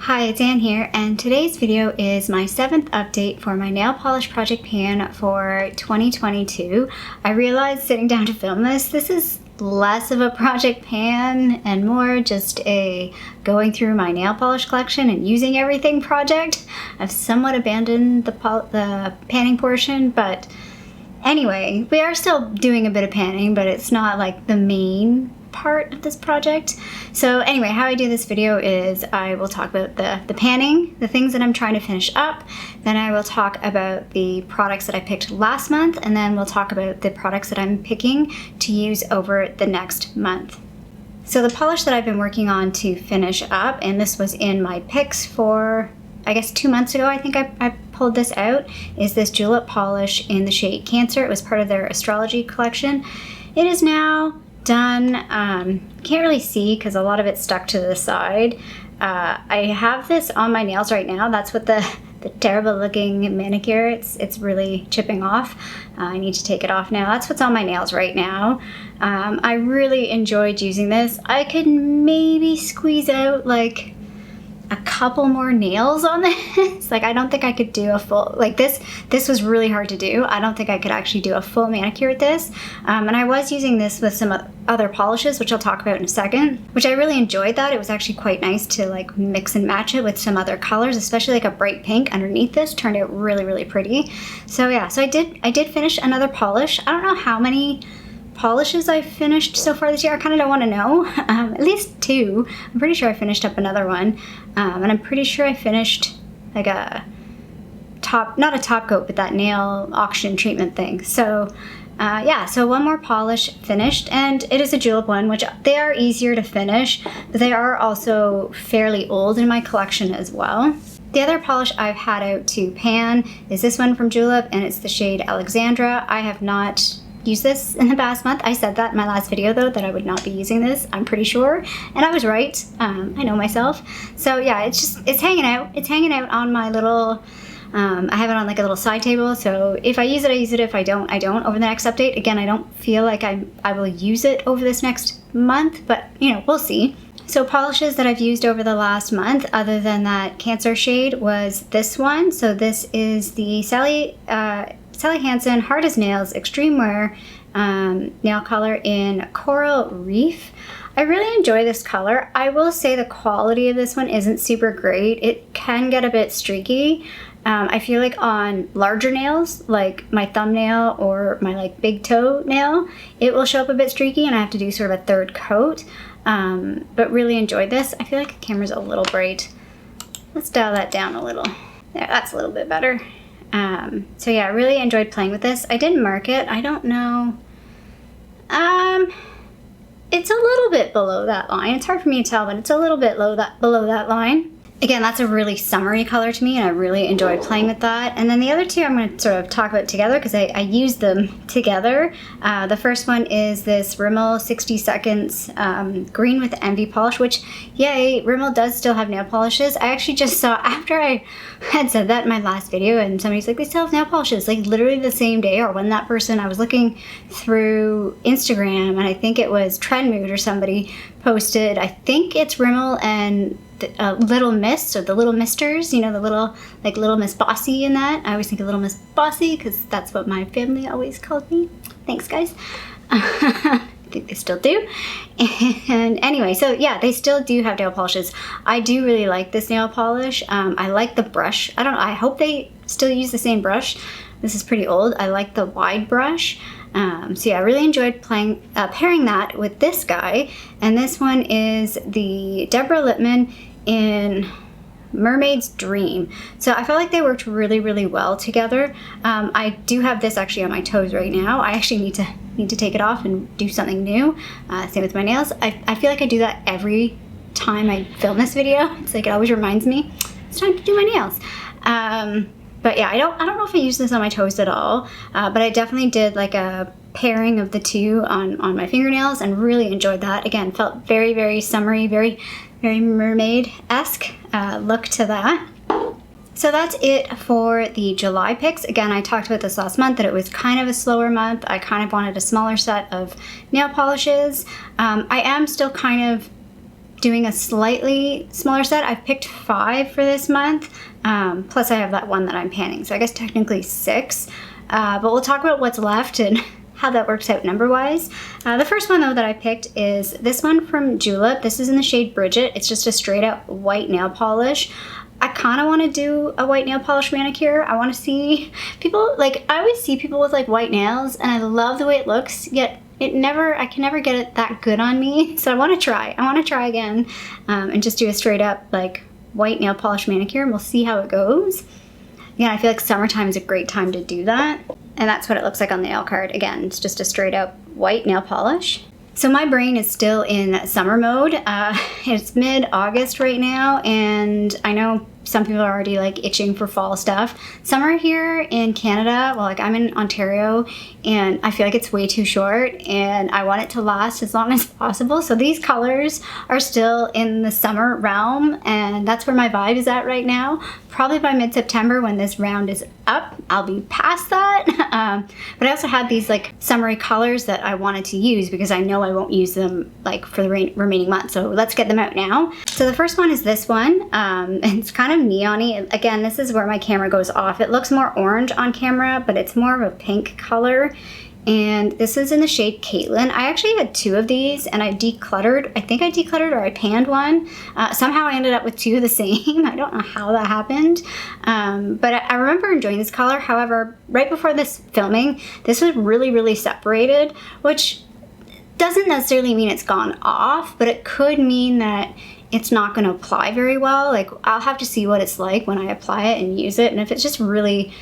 Hi, it's Anne here, and today's video is my 7th update for my nail polish project pan for 2022. I realized sitting down to film this is less of a project pan and more just a going through my nail polish collection and using everything project. I've somewhat abandoned the panning portion, but anyway, we are still doing a bit of panning, but it's not like the main part of this project. So anyway, how I do this video is I will talk about the panning, the things that I'm trying to finish up, then I will talk about the products that I picked last month, and then we'll talk about the products that I'm picking to use over the next month. So the polish that I've been working on to finish up, and this was in my picks for, I guess 2 months ago, I think I pulled this out, is this julep polish in the shade Cancer. It was part of their astrology collection. It is now done. Can't really see because a lot of it's stuck to the side. I have this on my nails right now. That's what the terrible looking manicure, it's really chipping off. I need to take it off now. That's what's on my nails right now. I really enjoyed using this. I could maybe squeeze out like a couple more nails on this. Like, I don't think I could do a full, like this was really hard to do. I don't think I could actually do a full manicure with this. And I was using this with some other polishes, which I'll talk about in a second, which I really enjoyed that. It was actually quite nice to like mix and match it with some other colors, especially like a bright pink underneath this turned out really, really pretty. So yeah, so I did finish another polish. I don't know how many polishes I've finished so far this year. I kind of don't want to know. At least 2. I'm pretty sure I finished up another one. And I'm pretty sure I finished like a top, not a top coat, but that nail oxygen treatment thing. So yeah, so one more polish finished, and it is a julep one, which they are easier to finish, but they are also fairly old in my collection as well. The other polish I've had out to pan is this one from Julep, and it's the shade Alexandra. I have not use this in the past month. I said that in my last video though, that I would not be using this, I'm pretty sure, and I was right. I know myself. So yeah, it's hanging out. It's hanging out on my little, I have it on like a little side table, so if I use it, I use it. If I don't, I don't. Over the next update, again, I don't feel like I will use it over this next month, but you know, we'll see. So polishes that I've used over the last month, other than that Cancer shade, was this one. So this is the Sally Hansen Hard as Nails Extreme Wear nail color in Coral Reef. I really enjoy this color. I will say the quality of this one isn't super great. It can get a bit streaky. I feel like on larger nails, like my thumbnail or my like big toe nail, it will show up a bit streaky and I have to do sort of a third coat. But really enjoyed this. I feel like the camera's a little bright. Let's dial that down a little. There, that's a little bit better. So yeah, I really enjoyed playing with this. I didn't mark it. I don't know. It's a little bit below that line. It's hard for me to tell, but it's a little bit below that line. Again, that's a really summery color to me, and I really enjoyed playing with that. And then the other two I'm going to sort of talk about together because I used them together. The first one is this Rimmel 60 Seconds Green with Envy polish, which, yay, Rimmel does still have nail polishes. I actually just saw, after I had said that in my last video, and somebody's like, they still have nail polishes, like literally the same day, or when that person, I was looking through Instagram, and I think it was Trend Mood or somebody posted, I think it's Rimmel and Little Miss, or the Little Misters, you know, the little, like Little Miss Bossy in that. I always think of Little Miss Bossy because that's what my family always called me. Thanks, guys. I think they still do. And anyway, so yeah, they still do have nail polishes. I do really like this nail polish. I like the brush. I don't know, I hope they still use the same brush. This is pretty old. I like the wide brush. So yeah, I really enjoyed pairing that with this guy. And this one is the Deborah Lippmann in Mermaid's Dream. So I felt like they worked really, really well together. I do have this actually on my toes right now. I actually need to take it off and do something new. Same with my nails. I feel like I do that every time I film this video. It's like, it always reminds me, it's time to do my nails. But yeah, I don't know if I use this on my toes at all, but I definitely did like a pairing of the two on my fingernails and really enjoyed that. Again, felt very, very summery, very, very mermaid-esque look to that. So that's it for the July picks. Again, I talked about this last month that it was kind of a slower month. I kind of wanted a smaller set of nail polishes. I am still kind of doing a slightly smaller set. I've picked 5 for this month, plus I have that one that I'm panning, so I guess technically 6. But we'll talk about what's left and how that works out number-wise. The first one, though, that I picked is this one from Julep. This is in the shade Bridget. It's just a straight-up white nail polish. I kind of want to do a white nail polish manicure. I want to see people, like, I always see people with, like, white nails, and I love the way it looks, yet I can never get it that good on me. So I want to try. I want to try again and just do a straight-up, like, white nail polish manicure, and we'll see how it goes. Again, I feel like summertime is a great time to do that. And that's what it looks like on the nail card. Again, it's just a straight up white nail polish. So my brain is still in summer mode. It's mid-August right now, and I know some people are already like itching for fall stuff. Summer here in Canada, well, like I'm in Ontario, and I feel like it's way too short, and I want it to last as long as possible. So these colors are still in the summer realm, and that's where my vibe is at right now. Probably by mid-September, when this round is up, I'll be past that. But I also had these like summery colors that I wanted to use because I know I won't use them like for the remaining months. So let's get them out now. So the first one is this one. It's kind of neon-y. Again, this is where my camera goes off. It looks more orange on camera, but it's more of a pink color. And this is in the shade Caitlin. I actually had 2 of these, and I decluttered. I think I decluttered or I panned one. Somehow I ended up with 2 of the same. I don't know how that happened. But I remember enjoying this color. However, right before this filming, this was really, really separated, which doesn't necessarily mean it's gone off, but it could mean that it's not going to apply very well. Like, I'll have to see what it's like when I apply it and use it. And if it's just really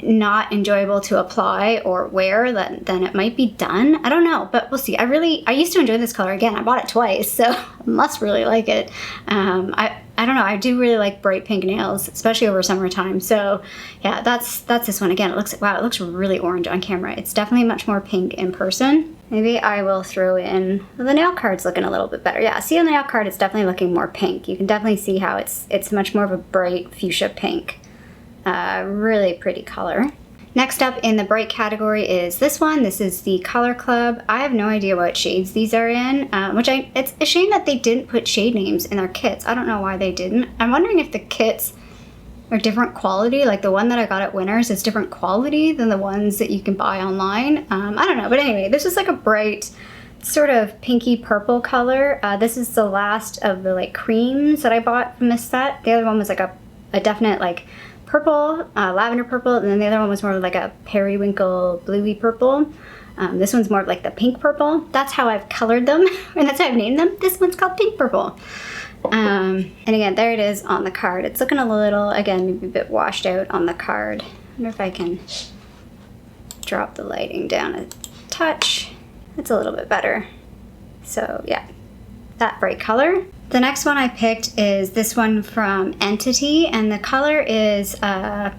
not enjoyable to apply or wear, then it might be done. I don't know, but we'll see. I used to enjoy this color. Again, I bought it twice, so I must really like it. I don't know, I do really like bright pink nails, especially over summertime. So yeah, that's this one. Again, it looks really orange on camera. It's definitely much more pink in person. Maybe I will throw in, well, the nail card's looking a little bit better. Yeah, see on the nail card, it's definitely looking more pink. You can definitely see how it's much more of a bright fuchsia pink. Really pretty color. Next up in the bright category is this one. This is the Color Club. I have no idea what shades these are in, it's a shame that they didn't put shade names in their kits. I don't know why they didn't. I'm wondering if the kits are different quality, like the one that I got at Winners is different quality than the ones that you can buy online. I don't know, but anyway, this is like a bright sort of pinky purple color. This is the last of the like creams that I bought from this set. The other one was like a definite like purple, lavender purple, and then the other one was more like a periwinkle bluey purple. This one's more like the pink purple. That's how I've colored them, and that's how I've named them. This one's called pink purple. And again, there it is on the card. It's looking a little, again, maybe a bit washed out on the card. I wonder if I can drop the lighting down a touch. It's a little bit better. So yeah, that bright color. The next one I picked is this one from Entity, and the color is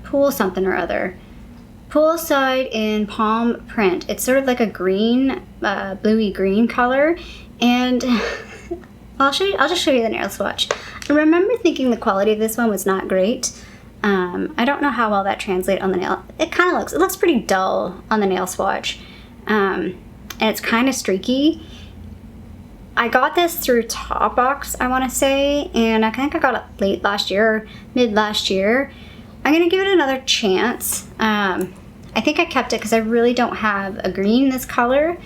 Pool something or other. Poolside in Palm Print. It's sort of like a green, bluey green color, and I'll just show you the nail swatch. I remember thinking the quality of this one was not great. I don't know how well that translates on the nail. It looks pretty dull on the nail swatch, and it's kind of streaky. I got this through Top Box, I want to say, and I think I got it late last year, or mid last year. I'm going to give it another chance. I think I kept it because I really don't have a green this color,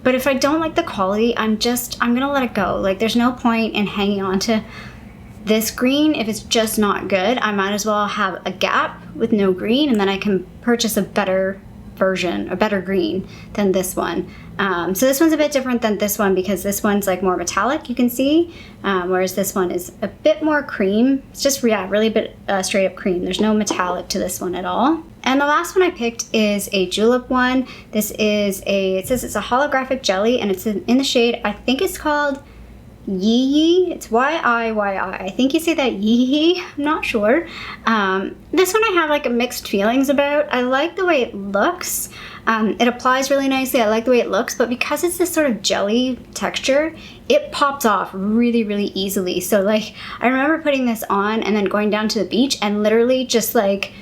but if I don't like the quality, I'm going to let it go. Like, there's no point in hanging on to this green if it's just not good. I might as well have a gap with no green, and then I can purchase a better version, a better green than this one. So this one's a bit different than this one because this one's like more metallic, you can see, whereas this one is a bit more cream. It's just, yeah, really a bit straight up cream. There's no metallic to this one at all. And the last one I picked is a Julep one. This is it says it's a holographic jelly, and it's in the shade, I think it's called Yee Yee. It's Y-I-Y-I. I think you say that Yee Yee. I'm not sure. This one I have like mixed feelings about. I like the way it looks. It applies really nicely. I like the way it looks, but because it's this sort of jelly texture, it pops off really, really easily. So like, I remember putting this on and then going down to the beach and literally just like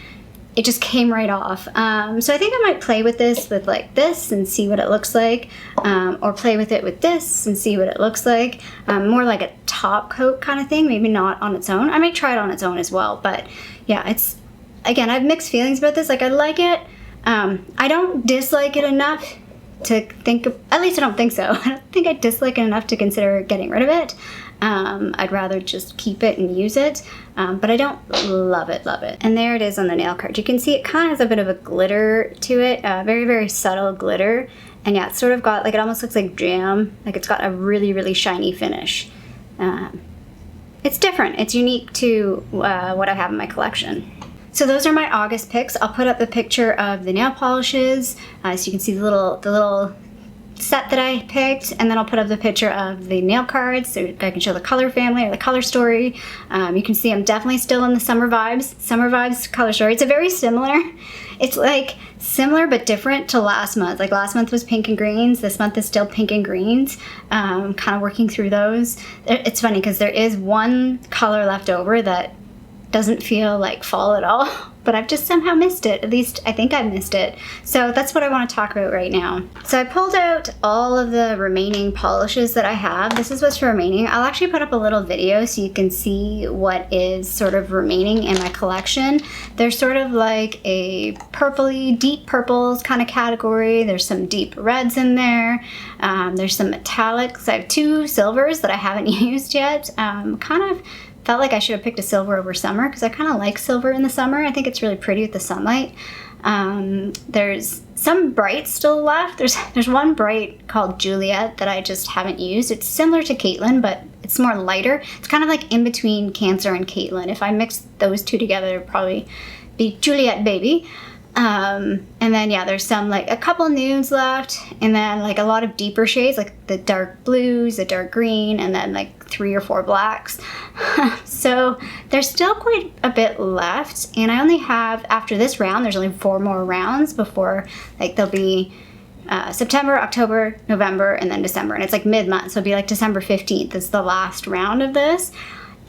it just came right off. So I think I might play with this with like this and see what it looks like, or play with it with this and see what it looks like. More like a top coat kind of thing, maybe not on its own. I might try it on its own as well, but yeah, it's, again, I have mixed feelings about this. Like, I like it. I don't dislike it enough to think, at least I don't think so. I don't think I dislike it enough to consider getting rid of it. I'd rather just keep it and use it, but I don't love it. And there it is on the nail card. You can see it kind of has a bit of a glitter to it, very, very subtle glitter. And yeah, it's sort of got, like, it almost looks like jam. Like, it's got a really, really shiny finish. It's different. It's unique to what I have in my collection. So those are my August picks. I'll put up a picture of the nail polishes, so you can see the little set that I picked, and then I'll put up the picture of the nail cards so I can show the color family or the color story. You can see I'm definitely still in the summer vibes color story. It's a very similar, it's like similar but different to last month. Like last month was pink and greens, this month is still pink and greens. Kind of working through those. It's funny because there is one color left over that doesn't feel like fall at all, but I've just somehow missed it. At least I think I've missed it. So that's what I want to talk about right now. So I pulled out all of the remaining polishes that I have. This is what's remaining. I'll actually put up a little video so you can see what is sort of remaining in my collection. There's sort of like a purpley, deep purples kind of category. There's some deep reds in there. There's some metallics. I have 2 silvers that I haven't used yet. Kind of felt like I should have picked a silver over summer because I kind of like silver in the summer. I think it's really pretty with the sunlight. There's some brights still left. There's one bright called Juliet that I just haven't used. It's similar to Caitlin, but it's more lighter. It's kind of like in between Cancer and Caitlin. If I mix those two together, it'd probably be Juliet Baby. And then yeah, there's some, like a couple nudes left, and then like a lot of deeper shades, like the dark blues, the dark green, and then like 3 or 4 blacks. So there's still quite a bit left, and I only have, after this round, there's only 4 more rounds before, like there'll be September, October, November, and then December, and it's like mid-month, so it'll be like December 15th is the last round of this.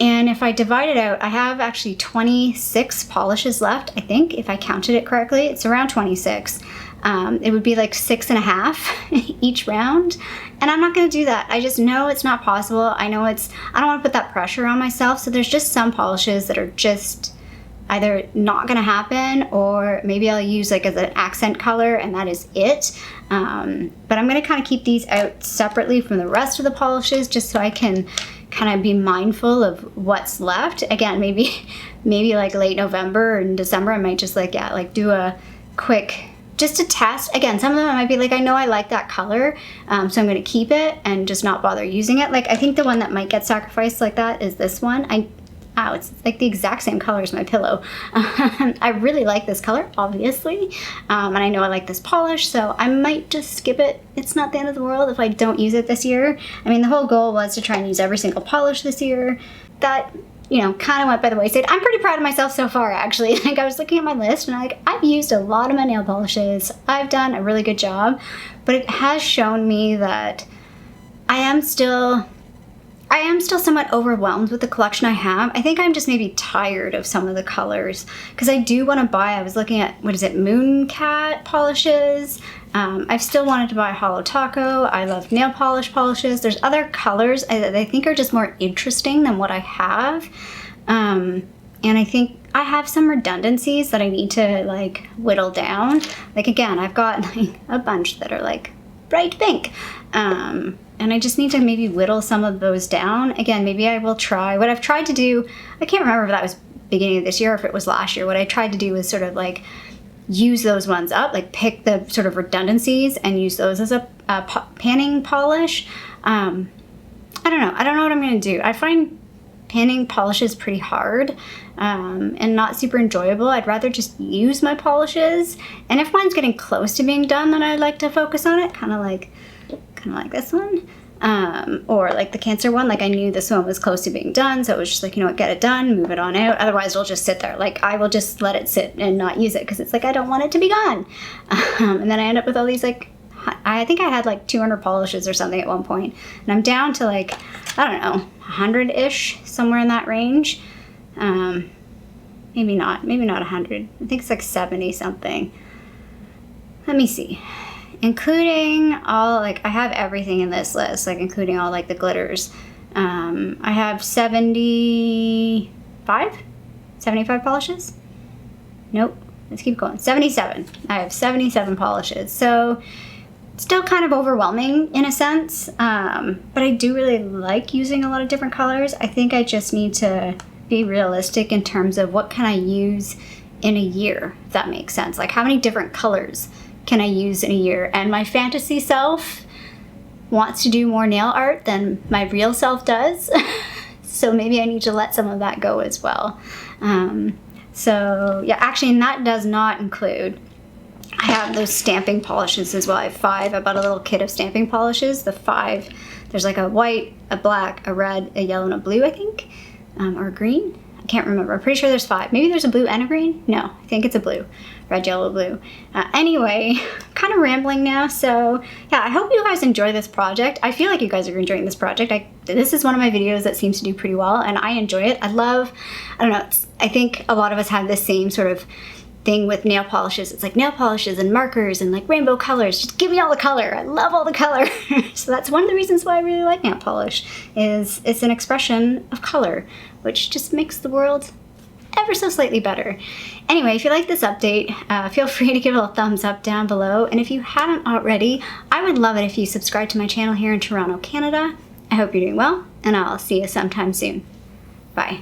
And if I divide it out, I have actually 26 polishes left, I think, if I counted it correctly. It's around 26. It would be like 6.5 each round. And I'm not going to do that. I just know it's not possible. I know I don't want to put that pressure on myself. So there's just some polishes that are just either not going to happen, or maybe I'll use like as an accent color, and that is it. But I'm going to kind of keep these out separately from the rest of the polishes just so I can kind of be mindful of what's left. Again, maybe like late November and December, I might just like, yeah, like do a quick, just to test. Again, some of them I might be like, I know I like that color, so I'm going to keep it and just not bother using it. Like I think the one that might get sacrificed like that is this one. It's like the exact same color as my pillow. I really like this color, obviously, and I know I like this polish, so I might just skip it. It's not the end of the world if I don't use it this year. I mean, the whole goal was to try and use every single polish this year. That, you know, kind of went by the wayside. I'm pretty proud of myself so far, actually. Like, I was looking at my list, and I've used a lot of my nail polishes. I've done a really good job, but it has shown me that I am still somewhat overwhelmed with the collection I have. I think I'm just maybe tired of some of the colors, because I do want to buy, I was looking at, what is it, Mooncat polishes. I've still wanted to buy Hollow Taco. I love nail polish polishes. There's other colors that I think are just more interesting than what I have. And I think I have some redundancies that I need to like whittle down. Like again, I've got like a bunch that are like bright pink. And I just need to maybe whittle some of those down. Again, maybe I will try. What I've tried to do, I can't remember if that was beginning of this year or if it was last year. What I tried to do was sort of like use those ones up, like pick the sort of redundancies and use those as a panning polish. I don't know. I don't know what I'm going to do. I find panning polishes pretty hard and not super enjoyable. I'd rather just use my polishes. And if mine's getting close to being done, then I'd like to focus on it, kind of like this one, or like the Cancer one. Like I knew this one was close to being done, so it was just like, you know what, get it done, move it on out. Otherwise it'll just sit there. Like I will just let it sit and not use it because it's like I don't want it to be gone. And then I end up with all these like, I think I had like 200 polishes or something at one point, and I'm down to like, I don't know, 100-ish, somewhere in that range. maybe not 100. I think it's like 70 something. Let me see. Including all, like, I have everything in this list, like including all like the glitters. I have 75 polishes. Nope, let's keep going. 77. I have 77 polishes. So still kind of overwhelming in a sense, but I do really like using a lot of different colors. I think I just need to be realistic in terms of what can I use in a year, if that makes sense. Like, how many different colors can I use in a year? And my fantasy self wants to do more nail art than my real self does. So maybe I need to let some of that go as well. So yeah, actually, and that does not include, I have those stamping polishes as well. I have 5. I bought a little kit of stamping polishes. The 5, there's like a white, a black, a red, a yellow, and a blue, I think, or a green. I can't remember. I'm pretty sure there's 5. Maybe there's a blue and a green. No, I think it's a blue. Red, yellow, blue. Anyway, kind of rambling now. So yeah, I hope you guys enjoy this project. I feel like you guys are enjoying this project. This is one of my videos that seems to do pretty well, and I enjoy it. I don't know, I think a lot of us have this same sort of thing with nail polishes. It's like nail polishes and markers and like rainbow colors. Just give me all the color. I love all the color. So that's one of the reasons why I really like nail polish, is it's an expression of color, which just makes the world ever so slightly better. Anyway, if you like this update, feel free to give it a thumbs up down below. And if you haven't already, I would love it if you subscribe to my channel here in Toronto, Canada. I hope you're doing well, and I'll see you sometime soon. Bye.